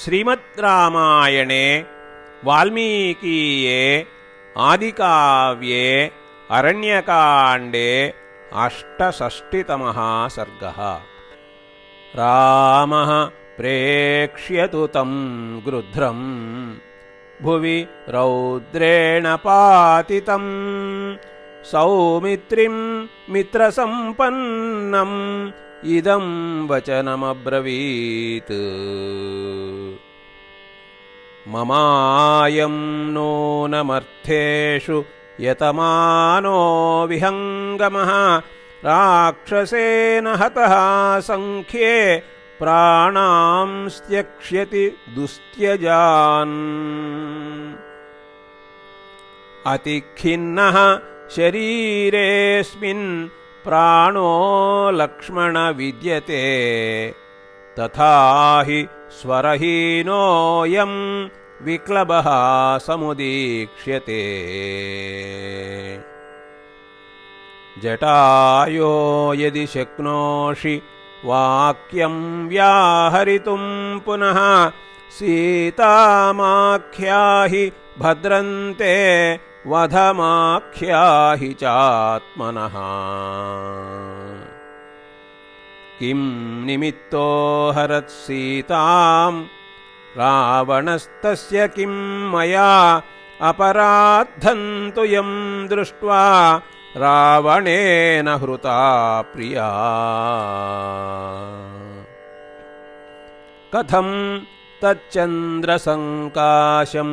श्रीमद्रामायणे वाल्मीकीये आदिकाव्ये अरण्यकाण्डे अष्टषष्टितमः सर्गः। रामः प्रेक्ष्यतु तं गृध्रं भुवि रौद्रेण पातितं सौमित्रिं मित्रसम्पन्नम् इदं वचनमब्रवीत्। ममायं नूनमर्थेषु यतमानो विहङ्गमः राक्षसेन हतः संख्ये प्राणांस्त्यक्ष्यति दुस्त्यजान्। अतिखिन्नः शरीरेऽस्मिन् प्राणो लक्ष्मण विद्यते तथा हि स्वरहीनोऽयं विक्लबः समुदीक्ष्यते। जटायो यदि शक्नोषि वाक्यं व्याहरितुं पुनः सीतामाख्याहि भद्रन्ते वधमाख्याहि चात्मनः। किं निमित्तो हरत् सीतां रावणस्तस्य किं मया अपराद्धं तु यं दृष्ट्वा रावणेन हृता प्रिया। कथं तच्चन्द्रसङ्काशं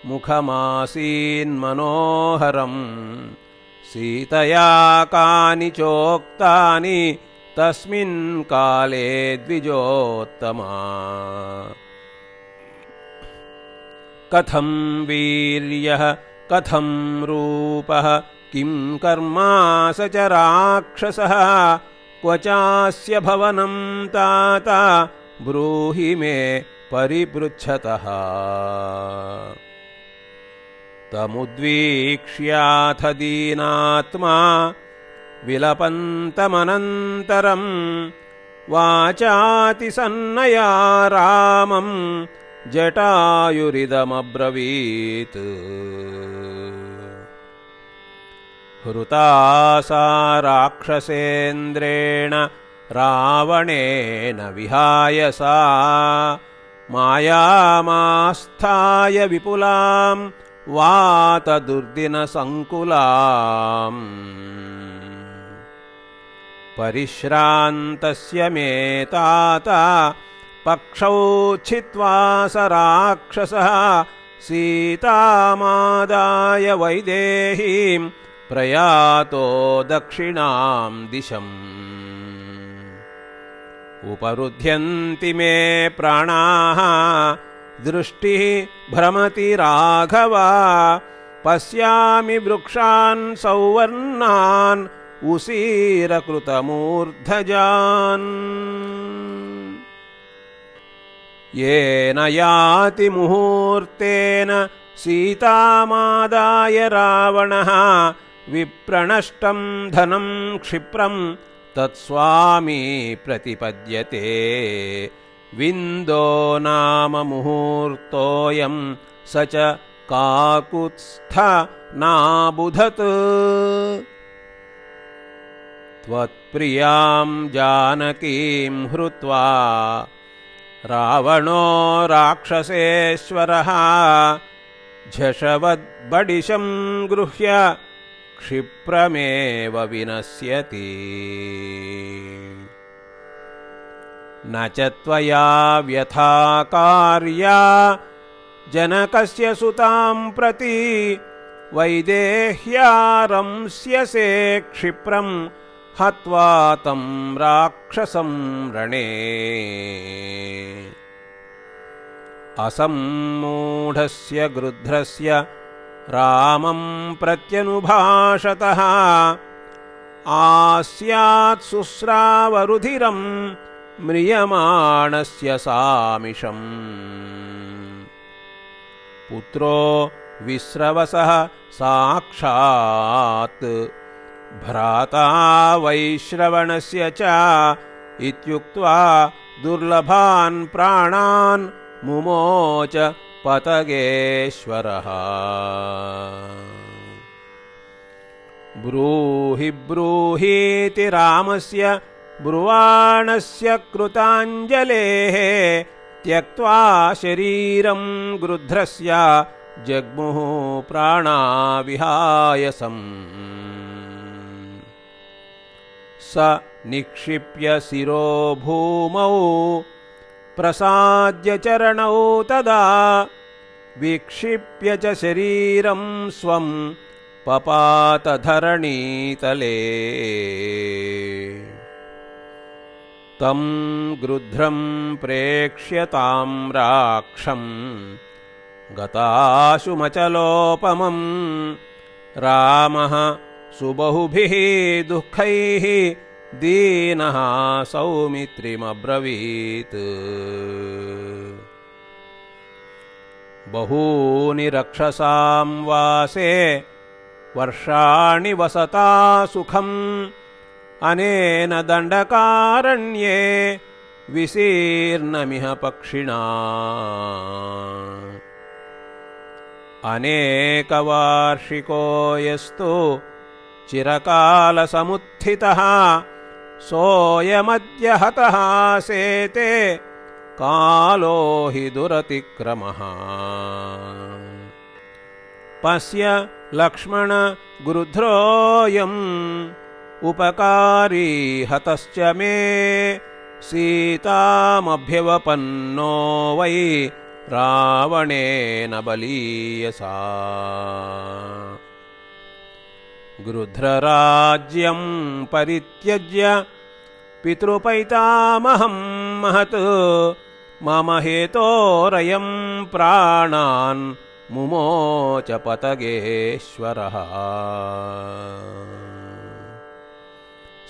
मुखमासीन्मनोहरम् सीतया कानि चोक्तानि तस्मिन् काले द्विजोत्तमा। कथं वीर्यः कथं रूपः किं कर्मा स च राक्षसः क्व चास्य भवनं तात ब्रूहि मे परिपृच्छतः। तमुद्वीक्ष्याथ दीनात्मा विलपन्तमनन्तरं वाचातिसन्नया रामं जटायुरिदमब्रवीत्। हृता सा राक्षसेन्द्रेण रावणेन विहाय सा मायामास्थाय विपुलां वातदुर्दिनसङ्कुलाम्। परिश्रान्तस्य मे तात पक्षौ छित्त्वा स राक्षसः सीतामादाय वैदेहीं प्रयातो दक्षिणां दिशम्। उपरुध्यन्ति मे प्राणाः दृष्टिः भ्रमति राघव पश्यामि वृक्षान् सौवर्णान् उसीरकृतमूर्धजान्। येन याति मुहूर्तेन सीतामादाय रावणः विप्रणष्टं धनं क्षिप्रं तत्स्वामी प्रतिपद्यते। विन्दो नाम मुहूर्तोऽयं स च काकुत्स्थ नाबुधत्। त्वत्प्रियां जानकीं हृत्वा रावणो राक्षसेश्वरः झषवद्बडिशं गृह्य क्षिप्रमेव विनश्यति। न च त्वया व्यथा कार्या जनकस्य सुतां प्रति वैदेह्या रंस्यसे क्षिप्रं हत्वा तं राक्षसं रणे। असम्मूढस्य गृध्रस्य रामं प्रत्यनुभाषतः आस्यात् शुश्रावरुधिरं म्रियमाणस्य सामिषम्। पुत्रो विश्रवसः साक्षात् भ्राता वैश्रवणस्य च इत्युक्त्वा दुर्लभान् प्राणान् मुमोच पतगेश्वरः। ब्रूहि ब्रूहीति रामस्य ब्रुवाणस्य कृताञ्जलेः त्यक्त्वा शरीरं गृध्रस्य जग्मुः प्राणा विहायसम्। स निक्षिप्य शिरो भूमौ प्रसाद्य चरणौ तदा विक्षिप्य च शरीरं स्वं पपात धरणीतले। तं गृध्रं प्रेक्ष्य ताम्राक्षं गताशुमचलोपमं रामः सुबहुभिः दुःखैः दीनः सौमित्रिमब्रवीत्। बहूनि रक्षसां वासे वर्षाणि वसता सुखम् अनेन दण्डकारण्ये विशीर्णमिह पक्षिणा। अनेकवार्षिको यस्तु चिरकालसमुत्थितः सोऽयमद्य हतः सेते कालो हि दुरतिक्रमः। पश्य लक्ष्मण गृध्रोऽयम् उपकारी हतश्च मे सीतामभ्यवपन्नो वै रावणेन बलीयसा। गृध्रराज्यं परित्यज्य पितृपैतामहं महत् मम हेतोरयं प्राणान् मुमोच पतगेश्वरः।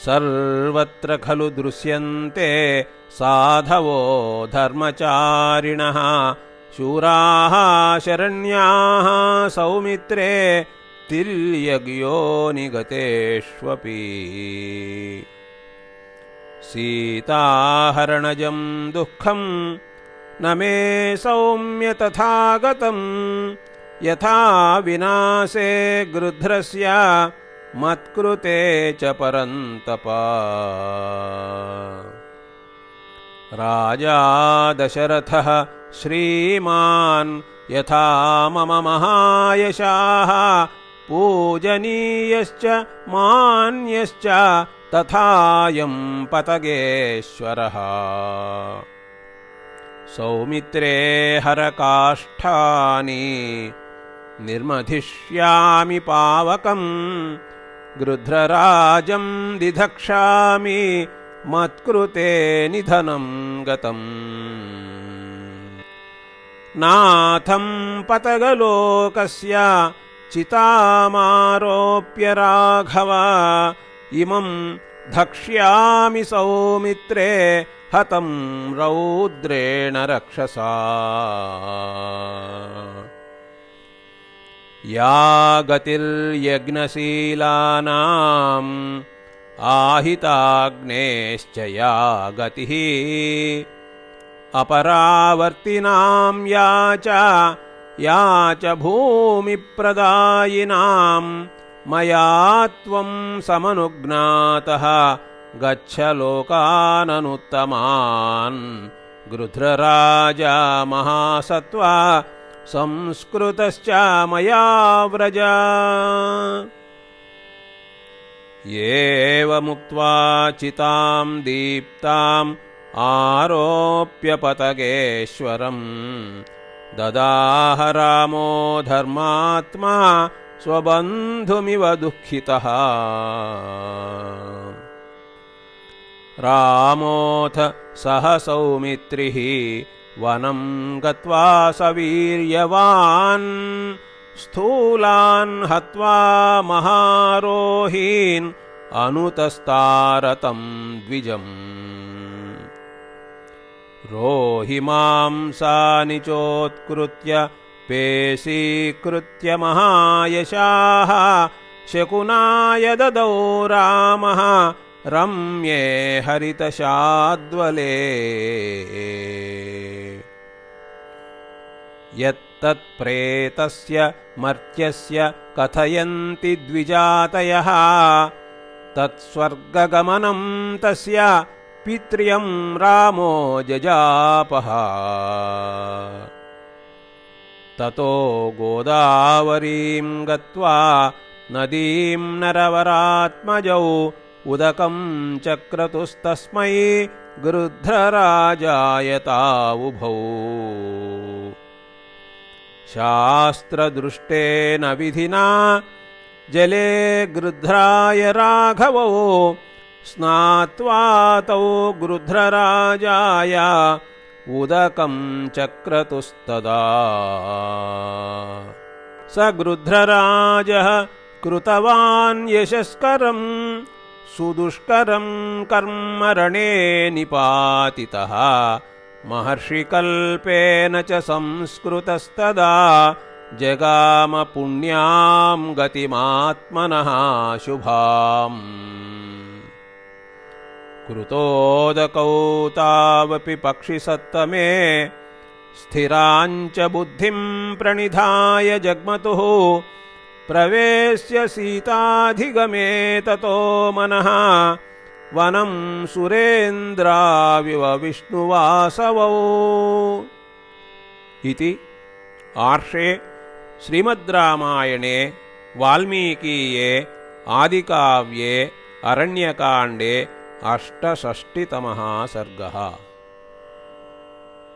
सर्वत्र खलु दृश्यन्ते साधवो धर्मचारिणः शूराः शरण्याः सौमित्रे तिर्यग्यो निगतेष्वपि। सीताहरणजं दुःखं न मे सौम्य तथा गतं यथा विनाशे गृध्रस्य मत्कृते च परन्तप। राजा दशरथः श्रीमान् यथा मम महायशाः पूजनीयश्च मान्यश्च तथायं पतगेश्वरः। सौमित्रे हरकाष्ठानि निर्मधिष्यामि पावकम् गृध्रराजं दिधक्षामि मत्कृते निधनं गतम्। नाथं पतगलोकस्य चितामारोप्य राघव इमं धक्ष्यामि सौमित्रे हतं रौद्रेण रक्षसा। या गतिर्यज्ञशीलानाम् आहिताग्नेश्च या गतिः अपरावर्तिनां या च भूमिप्रदायिनां मया त्वं समनुज्ञातः गच्छ लोकाननुत्तमान्। गृध्रराजा महासत्त्वा संस्कृतश्च मया व्रज। एवमुक्त्वा चितां दीप्ताम् आरोप्य पतगेश्वरम् ददाह रामो धर्मात्मा स्वबन्धुमिव दुःखितः। रामोऽथ सह सौमित्रिः वनं गत्वा सवीर्यवान् स्थूलान् हत्वा महारोहीन् अनुतस्तारतं द्विजम्। रोहिमांसानि चोत्कृत्य पेशीकृत्य महायशाः शकुनाय ददौ रामः रम्ये हरितशाद्वले। यत्तत्प्रेतस्य मर्त्यस्य कथयन्ति द्विजातयः तत्स्वर्गगमनं तस्य पित्र्यं रामो जजापः। ततो गोदावरीं गत्वा नदीं नरवरात्मजौ उदकं चक्रतुस्तस्मै गृध्रराजाय तावुभौ। शास्त्रदृष्टेन विधिना जले गृध्राय राघवौ स्नात्वा तौ गृध्रराजाय उदकं चक्रतुस्तदा। स गृध्रराजः कृतवान् यशस्करं सुदुष्करं कर्म रणे निपातितः। महर्षिकल्पेन च संस्कृतस्तदा जगाम पुण्यां गतिमात्मनः शुभाम्। कृतोदकौ तावपि पक्षिसत्तमे स्थिराञ्च बुद्धिं प्रणिधाय जग्मतुः। प्रवेश्य सीताधिगमे ततो मनः वनं सुरेन्द्राविव विष्णुवासवौ। इति आर्षे श्रीमद्रामायणे वाल्मीकीये आदिकाव्ये अरण्यकाण्डे 68तमः सर्गः।